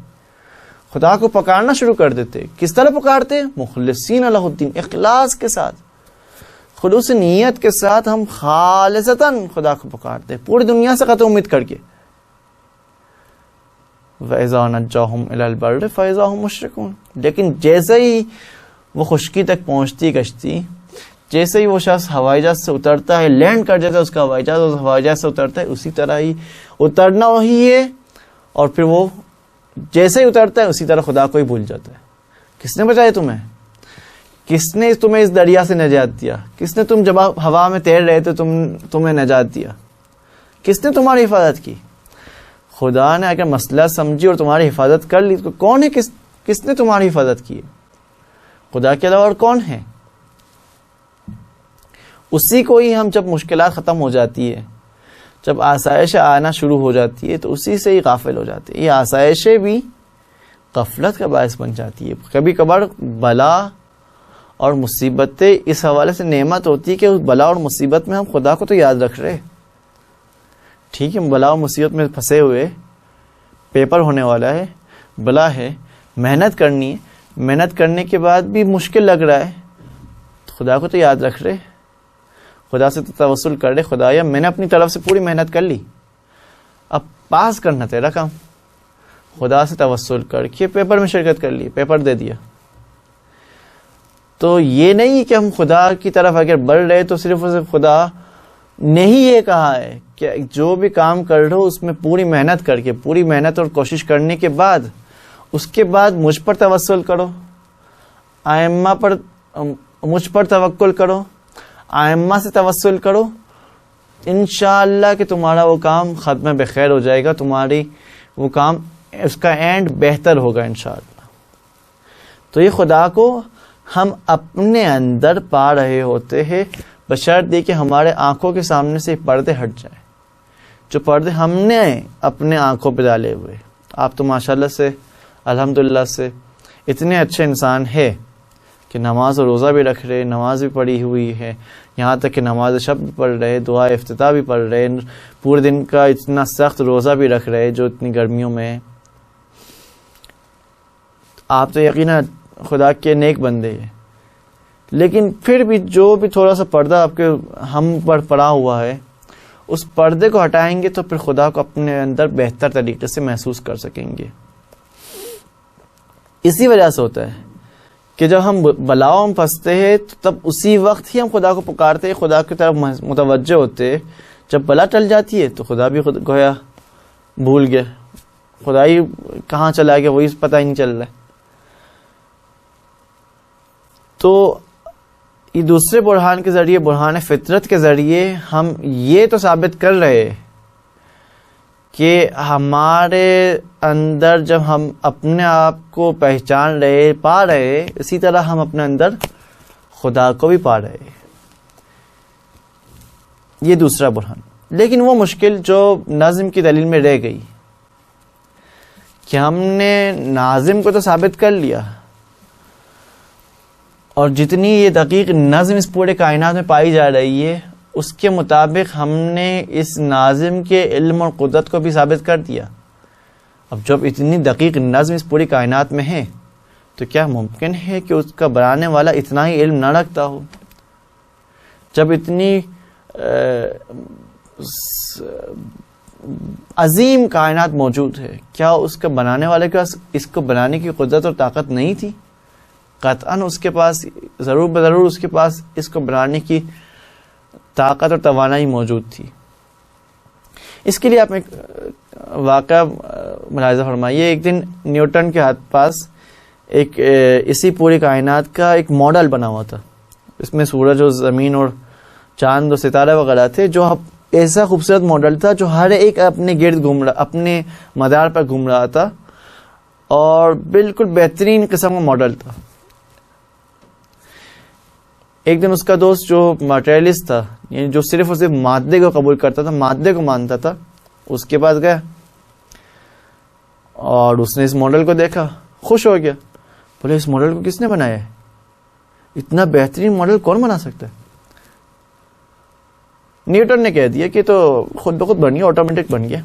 خدا کو پکارنا شروع کر دیتے. کس طرح پکارتے؟ مخلصین لہ الدین, اخلاص کے ساتھ, خلوص نیت کے ساتھ ہم خالصتاً خدا کو پکارتے, پوری دنیا سے قطع امید کر کے. وَإِذَا نَجَّاهُمْ إِلَى الْبَرِّ فَإِذَا هُمْ مُشْرِكُونَ. لیکن جیسے ہی وہ خشکی تک پہنچتی کشتی, جیسے ہی وہ شخص ہوائی جہاز سے اترتا ہے, لینڈ کر جاتا ہے اس کا ہوائی جہاز, اس ہوائی جہاز سے اترتا ہے, اسی طرح ہی اترنا وہی ہے, اور پھر وہ جیسے ہی اترتا ہے اسی طرح خدا کو ہی بھول جاتا ہے. کس نے بچایا تمہیں؟ کس نے تمہیں اس دریا سے نجات دیا؟ کس نے تم جب ہوا میں تیر رہے تو تمہیں نجات دیا؟ کس نے تمہاری حفاظت کی؟ خدا نے اگر مسئلہ سمجھی اور تمہاری حفاظت کر لی تو کون ہے؟ کس نے تمہاری حفاظت کی؟ خدا کے علاوہ اور کون ہے؟ اسی کو ہی ہم جب مشکلات ختم ہو جاتی ہے, جب آسائشیں آنا شروع ہو جاتی ہے, تو اسی سے ہی غافل ہو جاتے ہیں. یہ آسائشیں بھی غفلت کا باعث بن جاتی ہے. کبھی کبھار بلا اور مصیبتیں اس حوالے سے نعمت ہوتی ہے کہ اس بلا اور مصیبت میں ہم خدا کو تو یاد رکھ رہے. ٹھیک ہے, بلا اور مصیبت میں پھنسے ہوئے, پیپر ہونے والا ہے, بلا ہے, محنت کرنی ہے, محنت کرنے کے بعد بھی مشکل لگ رہا ہے, تو خدا کو تو یاد رکھ رہے, خدا سے تو توسل کر رہے, خدایا میں نے اپنی طرف سے پوری محنت کر لی, اب پاس کرنا تیرا کام. خدا سے توسل کر کے پیپر میں شرکت کر لی, پیپر دے دیا. تو یہ نہیں کہ ہم خدا کی طرف اگر بڑھ رہے تو صرف خدا نے ہی یہ کہا ہے کہ جو بھی کام کر رہے ہو اس میں پوری محنت کر کے, پوری محنت اور کوشش کرنے کے بعد, اس کے بعد مجھ پر توسل کرو, ائمہ پر, مجھ پر توکل کرو, ائمہ سے توسل کرو, انشاءاللہ کہ تمہارا وہ کام ختم بخیر ہو جائے گا, تمہاری وہ کام اس کا اینڈ بہتر ہوگا انشاءاللہ. تو یہ خدا کو ہم اپنے اندر پا رہے ہوتے ہیں, بشرطے کہ ہمارے آنکھوں کے سامنے سے پردے ہٹ جائیں, جو پردے ہم نے اپنے آنکھوں پہ ڈالے ہوئے. آپ تو ماشاءاللہ سے, الحمدللہ سے اتنے اچھے انسان ہے کہ نماز و روزہ بھی رکھ رہے, نماز بھی پڑھی ہوئی ہے, یہاں تک کہ نماز شب بھی پڑھ رہے, دعا افتتاح بھی پڑھ رہے, پورے دن کا اتنا سخت روزہ بھی رکھ رہے جو اتنی گرمیوں میں. آپ تو یقیناً خدا کے نیک بندے ہیں, لیکن پھر بھی جو بھی تھوڑا سا پردہ آپ کے ہم پر پڑا ہوا ہے, اس پردے کو ہٹائیں گے تو پھر خدا کو اپنے اندر بہتر طریقے سے محسوس کر سکیں گے. اسی وجہ سے ہوتا ہے کہ جب ہم بلاؤں میں پھنستے ہیں تو تب اسی وقت ہی ہم خدا کو پکارتے ہیں, خدا کی طرف متوجہ ہوتے. جب بلا ٹل جاتی ہے تو خدا بھی گویا بھول گئے, خدا ہی کہاں چلا گیا وہی پتہ ہی نہیں چل رہا ہے. تو یہ دوسرے برہان کے ذریعے, برہان فطرت کے ذریعے ہم یہ تو ثابت کر رہے کہ ہمارے اندر جب ہم اپنے آپ کو پہچان رہے پا رہے، اسی طرح ہم اپنے اندر خدا کو بھی پا رہے. یہ دوسرا برہان. لیکن وہ مشکل جو نظم کی دلیل میں رہ گئی کہ ہم نے ناظم کو تو ثابت کر لیا، اور جتنی یہ دقیق نظم اس پورے کائنات میں پائی جا رہی ہے اس کے مطابق ہم نے اس ناظم کے علم اور قدرت کو بھی ثابت کر دیا. اب جب اتنی دقیق نظم اس پوری کائنات میں ہے تو کیا ممکن ہے کہ اس کا بنانے والا اتنا ہی علم نہ رکھتا ہو؟ جب اتنی عظیم کائنات موجود ہے، کیا اس کا بنانے والے کے پاس اس کو بنانے کی قدرت اور طاقت نہیں تھی؟ قطعاً اس کے پاس ضرور بضرور اس کے پاس اس کو بنانے کی طاقت اور توانائی موجود تھی. اس کے لیے آپ ایک واقعہ ملاحظہ فرمائیے. ایک دن نیوٹن کے ہاتھ پاس ایک اسی پوری کائنات کا ایک ماڈل بنا ہوا تھا. اس میں سورج اور زمین اور چاند اور ستارے وغیرہ تھے، جو ایسا خوبصورت ماڈل تھا جو ہر ایک اپنے گرد گھوم رہا، اپنے مدار پر گھوم رہا تھا، اور بالکل بہترین قسم کا ماڈل تھا. ایک دن اس کا دوست جو مٹیریلسٹ تھا، یعنی جو صرف اور صرف مادے کو قبول کرتا تھا، مادے کو مانتا تھا، اس کے پاس گیا اور اس نے اس ماڈل کو دیکھا، خوش ہو گیا. بولے اس ماڈل کو کس نے بنایا ہے؟ اتنا بہترین ماڈل کون بنا سکتا ہے؟ نیوٹن نے کہہ دیا کہ تو خود بخود بن گیا، آٹومیٹک بن گیا.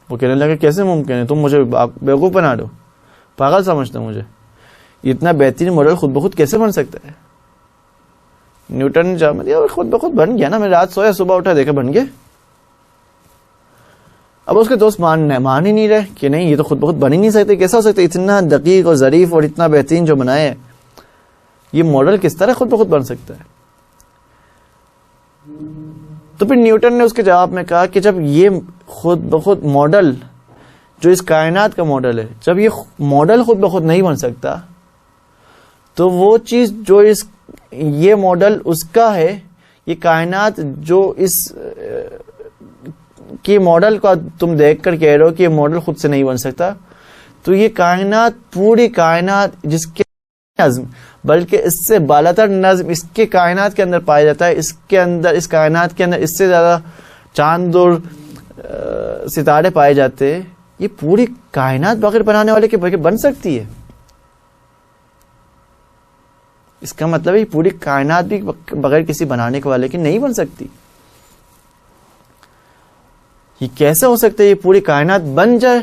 وہ کہنے لگا کیسے ممکن ہے؟ تم مجھے بیوقوف بنا دو، پاگل سمجھتے ہو مجھے. اتنا بہترین ماڈل خود بخود کیسے بن سکتا ہے؟ نیوٹن نے جواب دیا خود بخود بن گیا نا، میں رات سویا صبح اٹھا دیکھا بن گیا. اب اس کے دوست مان ہی نہیں رہے کہ نہیں، یہ تو خود بخود بن ہی نہیں سکتے، کیسا ہو سکتا ہے؟ اتنا دقیق اور ظریف اور اتنا بہترین جو بنایا ہے، یہ ماڈل کس طرح خود بخود بن سکتا ہے؟ تو پھر نیوٹن نے اس کے جواب میں کہا کہ جب یہ خود بخود ماڈل جو اس کائنات کا ماڈل ہے، جب یہ ماڈل خود بخود نہیں بن سکتا، تو وہ چیز جو یہ ماڈل اس کا ہے، یہ کائنات جو اس کی ماڈل کو تم دیکھ کر کہہ رہے ہو کہ یہ ماڈل خود سے نہیں بن سکتا، تو یہ کائنات، پوری کائنات جس کے نظم، بلکہ اس سے بالاتر نظم اس کے کائنات کے اندر پایا جاتا ہے، اس کے اندر، اس کائنات کے اندر اس سے زیادہ چاند اور ستارے پائے جاتے ہیں، یہ پوری کائنات بغیر بنانے والے کے بغیر بن سکتی ہے؟ اس کا مطلب ہے پوری کائنات بھی بغیر کسی بنانے کے والے کی نہیں بن سکتی. یہ کیسے ہو سکتا ہے یہ پوری کائنات بن جائے،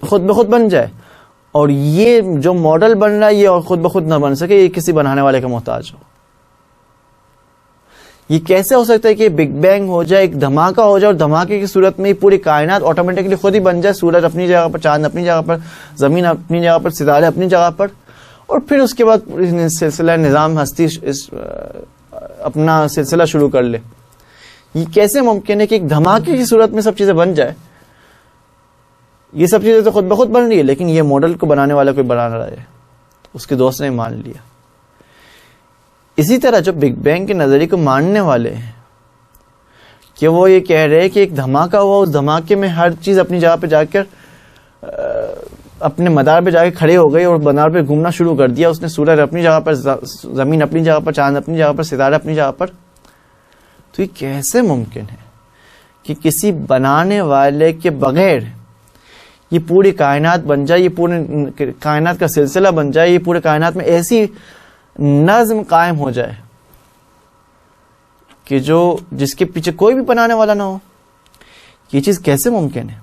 خود بخود بن جائے، اور یہ جو ماڈل بن رہا ہے یہ اور خود بخود نہ بن سکے، یہ کسی بنانے والے کا محتاج ہو؟ یہ کیسے ہو سکتا ہے کہ بگ بینگ ہو جائے، ایک دھماکہ ہو جائے، اور دھماکے کی صورت میں پوری کائنات آٹومیٹکلی خود ہی بن جائے، سورج اپنی جگہ پر، چاند اپنی جگہ پر، زمین اپنی جگہ پر، ستارے اپنی جگہ پر، اور پھر اس کے بعد سلسلہ نظام ہستی اپنا سلسلہ شروع کر لے؟ یہ کیسے ممکن ہے کہ ایک دھماکے کی صورت میں سب چیزیں بن جائے؟ یہ سب چیزیں تو خود بخود بن رہی ہے، لیکن یہ ماڈل کو بنانے والا کوئی بنا رہا ہے. اس کے دوست نے مان لیا. اسی طرح جو بگ بینگ کے نظریے کو ماننے والے ہیں کہ وہ یہ کہہ رہے ہیں کہ ایک دھماکہ ہوا، اس دھماکے میں ہر چیز اپنی جگہ پہ جا کر اپنے مدار پہ جا کے کھڑے ہو گئی اور مدار پہ گھومنا شروع کر دیا. اس نے سورج اپنی جگہ پر، زمین اپنی جگہ پر، چاند اپنی جگہ پر، ستارے اپنی جگہ پر. تو یہ کیسے ممکن ہے کہ کسی بنانے والے کے بغیر یہ پوری کائنات بن جائے، یہ پوری کائنات کا سلسلہ بن جائے، یہ پورے کائنات میں ایسی نظم قائم ہو جائے کہ جس کے پیچھے کوئی بھی بنانے والا نہ ہو؟ یہ چیز کیسے ممکن ہے؟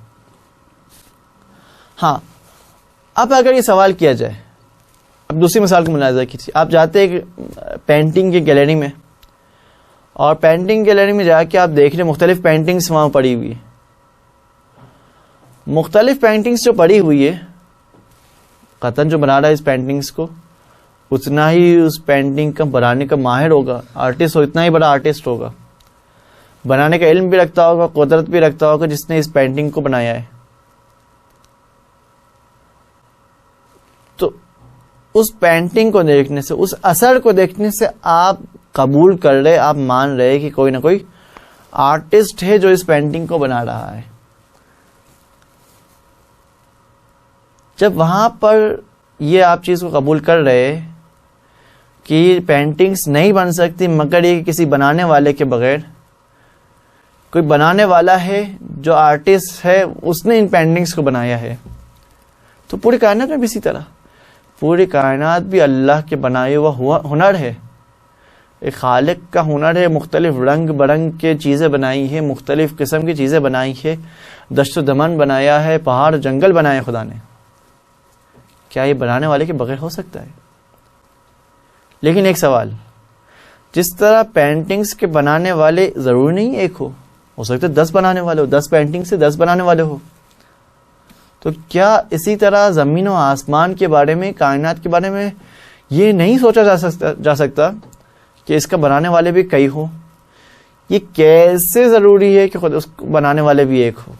ہاں، اب اگر یہ سوال کیا جائے، اب دوسری مثال کو ملاحظہ کیجیے. آپ جاتے ہیں پینٹنگ کی گیلری میں، اور پینٹنگ گیلری میں جا کے آپ دیکھ رہے مختلف پینٹنگز وہاں پڑی ہوئی ہے. مختلف پینٹنگز جو پڑی ہوئی ہے، قطعاً جو بنا رہا ہے اس پینٹنگز کو اتنا ہی اس پینٹنگ کا بنانے کا ماہر ہوگا، آرٹسٹ ہو، اتنا ہی بڑا آرٹسٹ ہوگا، بنانے کا علم بھی رکھتا ہوگا، قدرت بھی رکھتا ہوگا جس نے اس پینٹنگ کو بنایا ہے. تو اس پینٹنگ کو دیکھنے سے، اس اثر کو دیکھنے سے آپ قبول کر رہے، آپ مان رہے کہ کوئی نہ کوئی آرٹسٹ ہے جو اس پینٹنگ کو بنا رہا ہے. جب وہاں پر یہ آپ چیز کو قبول کر رہے کہ پینٹنگز نہیں بن سکتی مگر یہ کسی بنانے والے کے بغیر، کوئی بنانے والا ہے جو آرٹسٹ ہے، اس نے ان پینٹنگز کو بنایا ہے، تو پوری کائنات میں بھی اسی طرح پوری کائنات بھی اللہ کے بنائے ہوا ہنر ہے، ایک خالق کا ہنر ہے، مختلف رنگ برنگ کے چیزیں بنائی ہیں، مختلف قسم کی چیزیں بنائی ہے، دشت و دمن بنایا ہے، پہاڑ جنگل بنائے خدا نے. کیا یہ بنانے والے کے بغیر ہو سکتا ہے؟ لیکن ایک سوال، جس طرح پینٹنگز کے بنانے والے ضروری نہیں ایک ہو سکتا ہے 10 بنانے والے ہو، 10 پینٹنگ سے 10 بنانے والے ہو، تو کیا اسی طرح زمین و آسمان کے بارے میں، کائنات کے بارے میں یہ نہیں سوچا جا سکتا کہ اس کا بنانے والے بھی کئی ہو؟ یہ کیسے ضروری ہے کہ خود اس کو بنانے والے بھی ایک ہو؟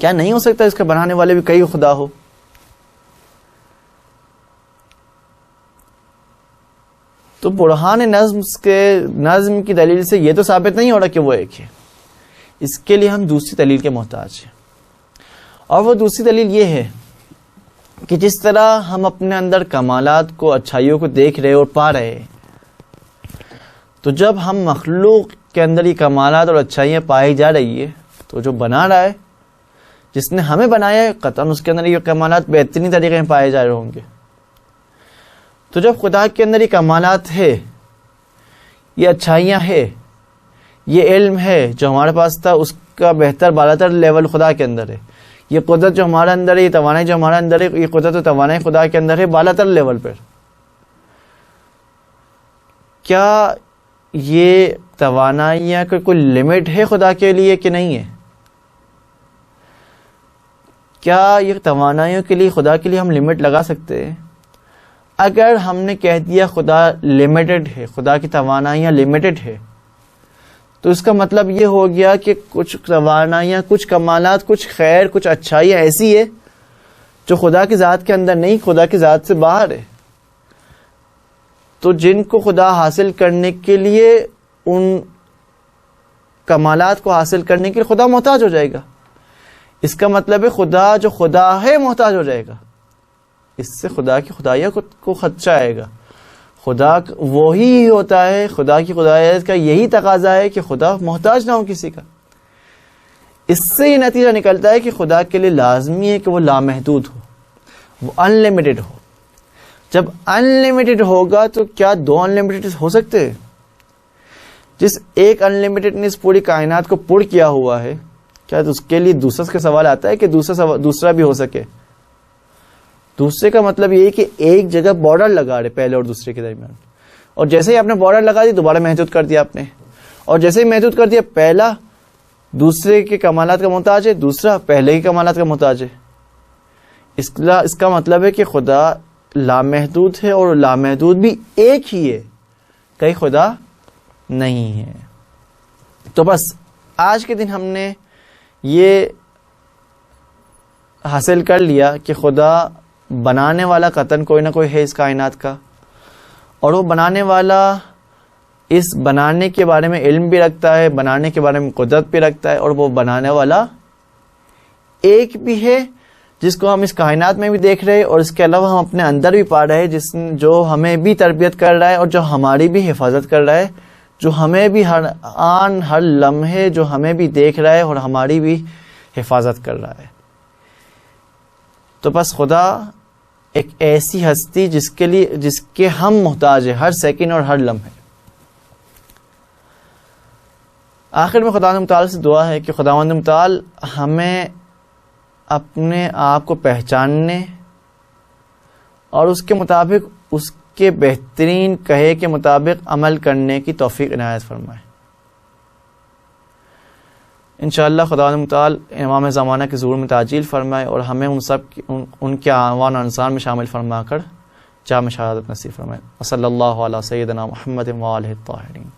کیا نہیں ہو سکتا اس کا بنانے والے بھی کئی خدا ہو؟ تو برہان نظم کی دلیل سے یہ تو ثابت نہیں ہو رہا کہ وہ ایک ہے. اس کے لیے ہم دوسری دلیل کے محتاج ہیں، اور وہ دوسری دلیل یہ ہے کہ جس طرح ہم اپنے اندر کمالات کو، اچھائیوں کو دیکھ رہے اور پا رہے ہیں، تو جب ہم مخلوق کے اندر یہ کمالات اور اچھائیاں پائی جا رہی ہے، تو جو بنا رہا ہے، جس نے ہمیں بنایا ہے، قطعاً اس کے اندر یہ کمالات بہترین طریقے میں پائے جا رہے ہوں گے. تو جب خدا کے اندر یہ کمالات ہے، یہ اچھائیاں ہے، یہ علم ہے جو ہمارے پاس تھا، اس کا بہتر بالاتر لیول خدا کے اندر ہے، یہ قدرت جو ہمارے اندر ہے، یہ توانائی جو ہمارے اندر ہے، یہ قدرت و توانائی خدا کے اندر ہے بالاتر لیول پر. کیا یہ توانائیاں کا کوئی لمٹ ہے خدا کے لیے کہ نہیں ہے؟ کیا یہ توانائیوں کے لیے، خدا کے لیے ہم لمٹ لگا سکتے ہیں؟ اگر ہم نے کہہ دیا خدا لمیٹڈ ہے، خدا کی توانائیاں لمیٹڈ ہے، تو اس کا مطلب یہ ہو گیا کہ کچھ توانائیاں، کچھ کمالات، کچھ خیر، کچھ اچھائیاں ایسی ہے جو خدا کی ذات کے اندر نہیں، خدا کی ذات سے باہر ہے، تو جن کو خدا حاصل کرنے کے لیے، ان کمالات کو حاصل کرنے کے لیے خدا محتاج ہو جائے گا. اس کا مطلب ہے خدا جو خدا ہے محتاج ہو جائے گا. اس سے خدا کی خدائیت کو خدشہ آئے گا. خدا وہی ہوتا ہے، خدا کی خدائیت کا یہی تقاضا ہے کہ خدا محتاج نہ ہو کسی کا. اس سے یہ نتیجہ نکلتا ہے کہ خدا کے لیے لازمی ہے کہ وہ لامحدود ہو، وہ انلمیٹڈ ہو. جب انلمیٹڈ ہوگا تو کیا 2 انلمیٹڈ ہو سکتے ہیں؟ جس ایک انلمیٹڈ نے اس پوری کائنات کو پر کیا ہوا ہے، کیا اس کے لیے دوسرے کا سوال آتا ہے کہ دوسرا بھی ہو سکے؟ دوسرے کا مطلب یہ ہے کہ ایک جگہ بارڈر لگا رہے پہلے اور دوسرے کے درمیان، اور جیسے ہی آپ نے بارڈر لگا دی دوبارہ محدود کر دیا آپ نے، اور جیسے ہی محدود کر دیا پہلا دوسرے کے کمالات کا محتاج ہے، دوسرا پہلے کے کمالات کا محتاج ہے. اس کا مطلب ہے کہ خدا لامحدود ہے، اور لامحدود بھی ایک ہی ہے، کئی خدا نہیں ہے. تو بس آج کے دن ہم نے یہ حاصل کر لیا کہ خدا بنانے والا قطعاً کوئی نہ کوئی ہے اس کائنات کا، اور وہ بنانے والا اس بنانے کے بارے میں علم بھی رکھتا ہے، بنانے کے بارے میں قدرت بھی رکھتا ہے، اور وہ بنانے والا ایک بھی ہے جس کو ہم اس کائنات میں بھی دیکھ رہے ہیں، اور اس کے علاوہ ہم اپنے اندر بھی پا رہے ہیں، جو ہمیں بھی تربیت کر رہا ہے اور جو ہماری بھی حفاظت کر رہا ہے، جو ہمیں بھی ہر آن ہر لمحے جو ہمیں بھی دیکھ رہا ہے اور ہماری بھی حفاظت کر رہا ہے. تو بس خدا ایک ایسی ہستی جس کے ہم محتاج ہیں ہر سیکنڈ اور ہر لمحے. آخر میں خداوند متعال سے دعا ہے کہ خداوند متعال ہمیں اپنے آپ کو پہچاننے اور اس کے مطابق، اس کے بہترین کہے کے مطابق عمل کرنے کی توفیق عنایت فرمائے. انشاءاللہ خداوند متعال امام زمانہ کے ظہور میں تعجیل فرمائے، اور ہمیں ان کے اعوان و انصار میں شامل فرما کر جام شہادت نصیب فرمائے. صلی اللہ علیہ سیدنا محمد و آلہ الطاہرین.